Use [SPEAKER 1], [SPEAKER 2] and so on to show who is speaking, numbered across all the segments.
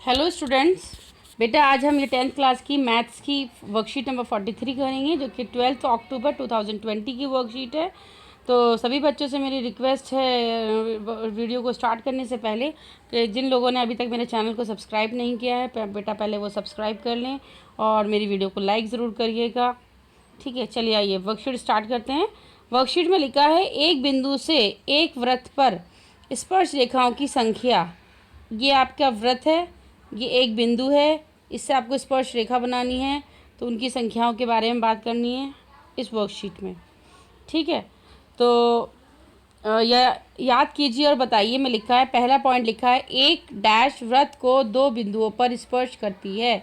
[SPEAKER 1] Hello students, बेटा आज हम ये 10th क्लास की मैथ्स की वर्कशीट नंबर 43 करेंगे जो कि 12 अक्टूबर 2020 की वर्कशीट है। तो सभी बच्चों से मेरी रिक्वेस्ट है वीडियो को स्टार्ट करने से पहले कि जिन लोगों ने अभी तक मेरे चैनल को सब्सक्राइब नहीं किया है बेटा पहले वो सब्सक्राइब कर लें और मेरी वीडियो को लाइक ज़रूर करिएगा। ठीक है, चलिए आइए वर्कशीट स्टार्ट करते हैं। वर्कशीट में लिखा है एक बिंदु से एक वृत्त पर स्पर्श रेखाओं की संख्या। ये आपका वृत्त है, ये एक बिंदु है, इससे आपको स्पर्श रेखा बनानी है तो उनकी संख्याओं के बारे में बात करनी है इस वर्कशीट में। ठीक है, तो याद कीजिए और बताइए। में लिखा है, पहला पॉइंट लिखा है एक डैश वृत्त को दो बिंदुओं पर स्पर्श करती है।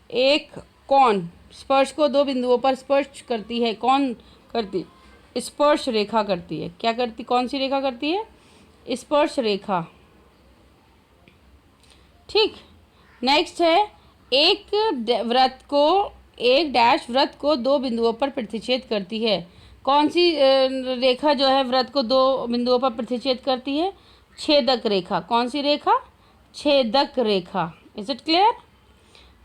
[SPEAKER 1] एक कौन स्पर्श को दो बिंदुओं पर स्पर्श करती है? कौन करती? स्पर्श रेखा करती है। क्या करती? कौन सी रेखा करती है? स्पर्श रेखा। ठीक, नेक्स्ट है एक वृत्त को एक डैश वृत्त को दो बिंदुओं पर प्रतिच्छेद करती है। कौन सी रेखा जो है वृत्त को दो बिंदुओं पर प्रतिच्छेद करती है? छेदक रेखा। कौन सी रेखा? छेदक रेखा। Is it clear?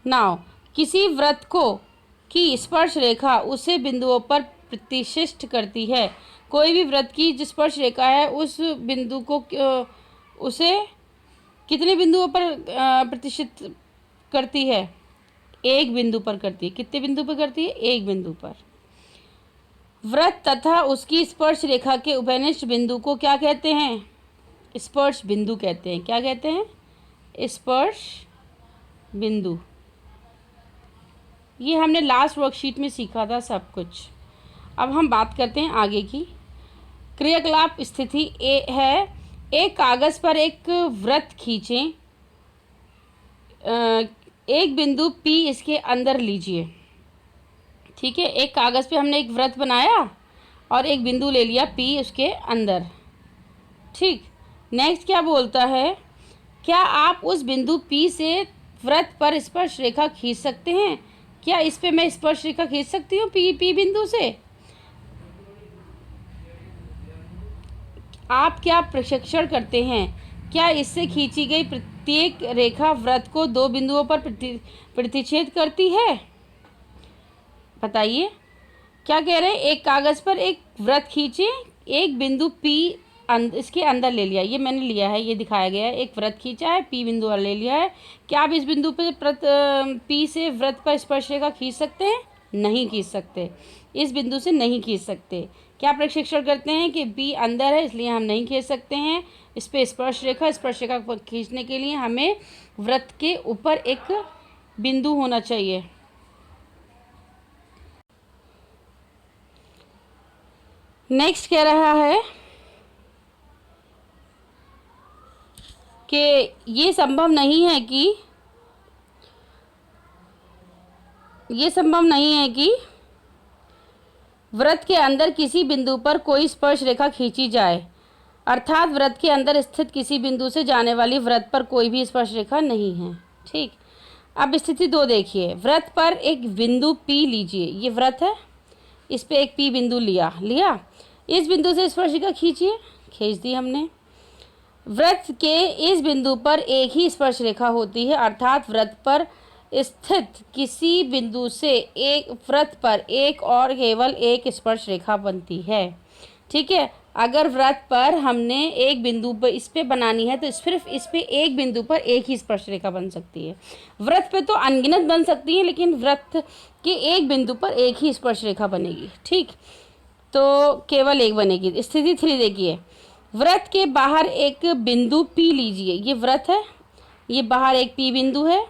[SPEAKER 1] नाउ किसी वृत्त को की स्पर्श रेखा उसे बिंदुओं पर प्रतिष्ठित करती है। कोई भी वृत्त की जो स्पर्श रेखा है उस बिंदु को उसे कितने बिंदुओं पर प्रतिष्ठित करती है? एक बिंदु पर करती है। कितने बिंदु पर करती है? एक बिंदु पर। वृत्त तथा उसकी स्पर्श रेखा के उभयनिष्ठ बिंदु को क्या कहते हैं? स्पर्श बिंदु कहते हैं। क्या कहते हैं? स्पर्श बिंदु। ये हमने लास्ट वर्कशीट में सीखा था सब कुछ। अब हम बात करते हैं आगे की। क्रियाकलाप स्थिति ए है, एक कागज़ पर एक वृत्त खींचें। एक बिंदु P इसके अंदर लीजिए। ठीक है, एक कागज़ पे हमने एक वृत्त बनाया और एक बिंदु ले लिया P उसके अंदर। ठीक, नेक्स्ट क्या बोलता है? क्या आप उस बिंदु P से वृत्त पर स्पर्श रेखा खींच सकते हैं? क्या इस पे मैं स्पर्श रेखा खींच सकती हूँ P बिंदु से? आप क्या प्रशिक्षण करते हैं? क्या इससे खींची गई प्रत्येक रेखा वृत्त को दो बिंदुओं पर प्रतिच्छेद करती है? बताइए क्या कह रहे हैं। एक कागज़ पर एक वृत्त खींचे, एक बिंदु P इसके अंदर ले लिया। ये मैंने लिया है, ये दिखाया गया है। एक वृत्त खींचा है, P बिंदु ले लिया है। क्या आप इस बिंदु पर P से वृत्त पर स्पर्श रेखा खींच सकते हैं? नहीं खींच सकते। इस बिंदु से नहीं खींच सकते। क्या प्रशिक्षण करते हैं कि P अंदर है इसलिए हम नहीं खींच सकते हैं इस पर स्पर्श रेखा खींचने के लिए हमें वृत्त के ऊपर एक बिंदु होना चाहिए। नेक्स्ट कह रहा है कि ये संभव नहीं है कि वृत्त के अंदर किसी बिंदु पर कोई स्पर्श रेखा खींची जाए, अर्थात वृत्त के अंदर स्थित किसी बिंदु से जाने वाली वृत्त पर कोई भी स्पर्श रेखा नहीं है। ठीक, अब स्थिति 2 देखिए। वृत्त पर एक बिंदु P लीजिए। ये वृत्त है, इस पे एक P बिंदु लिया। इस बिंदु से स्पर्श रेखा खींचिए। खींच दी हमने। वृत्त के इस बिंदु पर एक ही स्पर्श रेखा होती है, अर्थात वृत्त पर स्थित किसी बिंदु से एक वृत्त पर एक और केवल एक स्पर्श रेखा बनती है। ठीक है, अगर वृत्त पर हमने एक बिंदु पर इस पे बनानी है तो सिर्फ इस पे एक बिंदु पर एक ही स्पर्श रेखा बन सकती है। वृत्त पे तो अनगिनत बन सकती है लेकिन वृत्त के एक बिंदु पर एक ही स्पर्श रेखा बनेगी। ठीक, तो केवल एक बनेगी। स्थिति 3 देखिए। वृत्त के बाहर एक बिंदु P लीजिए। ये वृत्त है, ये बाहर एक P बिंदु है,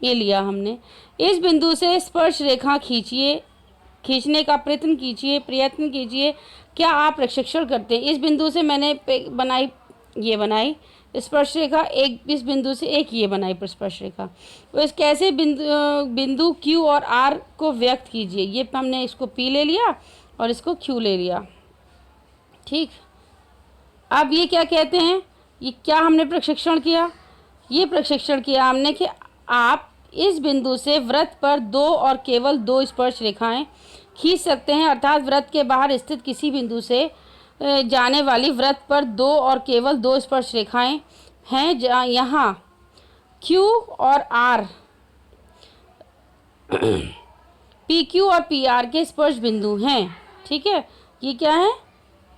[SPEAKER 1] ये लिया हमने। इस बिंदु से स्पर्श रेखा खींचने का प्रयत्न कीजिए। क्या आप प्रशिक्षण करते हैं? इस बिंदु से मैंने बनाई स्पर्श रेखा, एक इस बिंदु से एक ये बनाई स्पर्श रेखा। तो इस कैसे बिंदु Q और R को व्यक्त कीजिए। ये हमने इसको P ले लिया और इसको Q ले लिया। ठीक, अब ये क्या कहते हैं? ये क्या हमने प्रशिक्षण किया? ये प्रशिक्षण किया हमने कि आप इस बिंदु से वृत्त पर दो और केवल दो स्पर्श रेखाएं खींच सकते हैं, अर्थात वृत्त के बाहर स्थित किसी बिंदु से जाने वाली वृत्त पर दो और केवल दो स्पर्श रेखाएं हैं। यहाँ क्यू और आर पी क्यू और पी आर के स्पर्श बिंदु हैं। ठीक है, ये क्या है,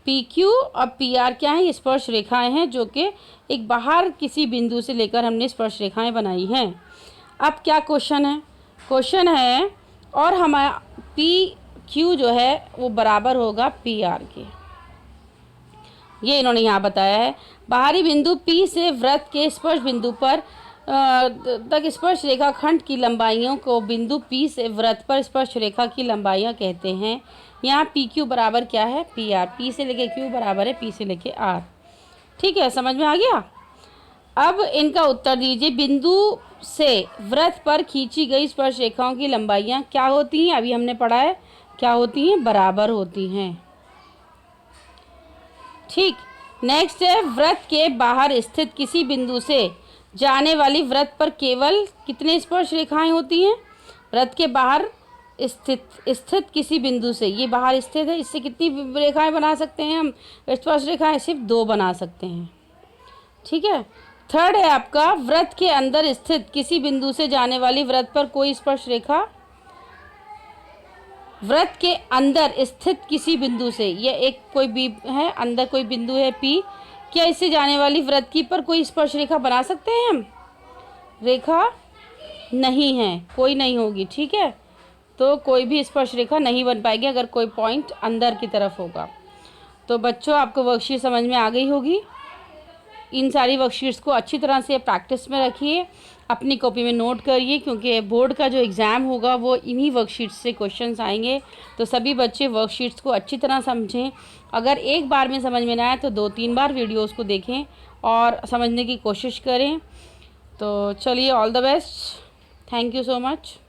[SPEAKER 1] पी क्यू और पी आर क्या है, ये स्पर्श रेखाएं हैं जो कि एक बाहर किसी बिंदु से लेकर हमने स्पर्श रेखाएं बनाई हैं। अब क्या क्वेश्चन है, क्वेश्चन है और हमारा पी क्यू जो है वो बराबर होगा पी आर के। ये इन्होंने यहाँ बताया है। बाहरी बिंदु P से वृत्त के स्पर्श बिंदु पर तक स्पर्श रेखा खंड की लंबाइयों को बिंदु P से वृत्त पर स्पर्श रेखा की लंबाइयाँ कहते हैं। यहाँ पी क्यू बराबर क्या है, पी आर। पी से लेके क्यू बराबर है पी से लेके आर। ठीक है, समझ में आ गया। अब इनका उत्तर दीजिए। बिंदु से वृत्त पर खींची गई स्पर्श रेखाओं की लंबाइयाँ क्या होती हैं, अभी हमने पढ़ा है, क्या होती हैं, बराबर होती हैं। ठीक, नेक्स्ट है वृत्त के बाहर स्थित किसी बिंदु से जाने वाली वृत्त पर केवल कितने स्पर्श रेखाएं होती हैं। वृत्त के बाहर स्थित किसी बिंदु से, ये बाहर स्थित है, इससे कितनी रेखाएं बना सकते हैं हम, स्पर्श रेखाएं सिर्फ 2 बना सकते हैं। ठीक है, थर्ड है आपका वृत्त के अंदर स्थित किसी बिंदु से जाने वाली वृत्त पर कोई स्पर्श रेखा। वृत्त के अंदर स्थित किसी बिंदु से, ये एक कोई भी है, अंदर कोई बिंदु है P, क्या इससे जाने वाली वृत्त की पर कोई स्पर्श रेखा बना सकते हैं हम, रेखा नहीं है, कोई नहीं होगी। ठीक है, तो कोई भी स्पर्श रेखा नहीं बन पाएगी अगर कोई पॉइंट अंदर की तरफ होगा। तो बच्चों आपको वर्कशीट समझ में आ गई होगी। इन सारी वर्कशीट्स को अच्छी तरह से प्रैक्टिस में रखिए, अपनी कॉपी में नोट करिए, क्योंकि बोर्ड का जो एग्ज़ाम होगा वो इन्हीं वर्कशीट्स से क्वेश्चंस आएंगे। तो सभी बच्चे वर्कशीट्स को अच्छी तरह समझें। अगर एक बार में समझ में ना आए तो 2-3 बार वीडियोस को देखें और समझने की कोशिश करें। तो चलिए, all the best, thank you so much.